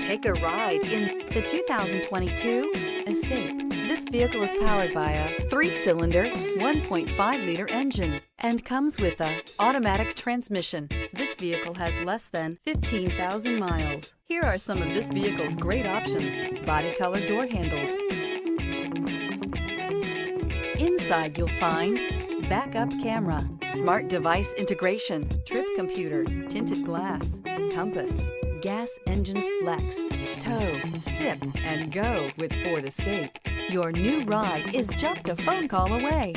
Take a ride in the 2022 Escape. This vehicle is powered by a 3-cylinder, 1.5-liter engine and comes with an automatic transmission. This vehicle has less than 15,000 miles. Here are some of this vehicle's great options: body color door handles. Inside you'll find backup camera, smart device integration, trip computer, tinted glass, compass, gas engines flex, tow, sip, and go with Ford Escape. Your new ride is just a phone call away.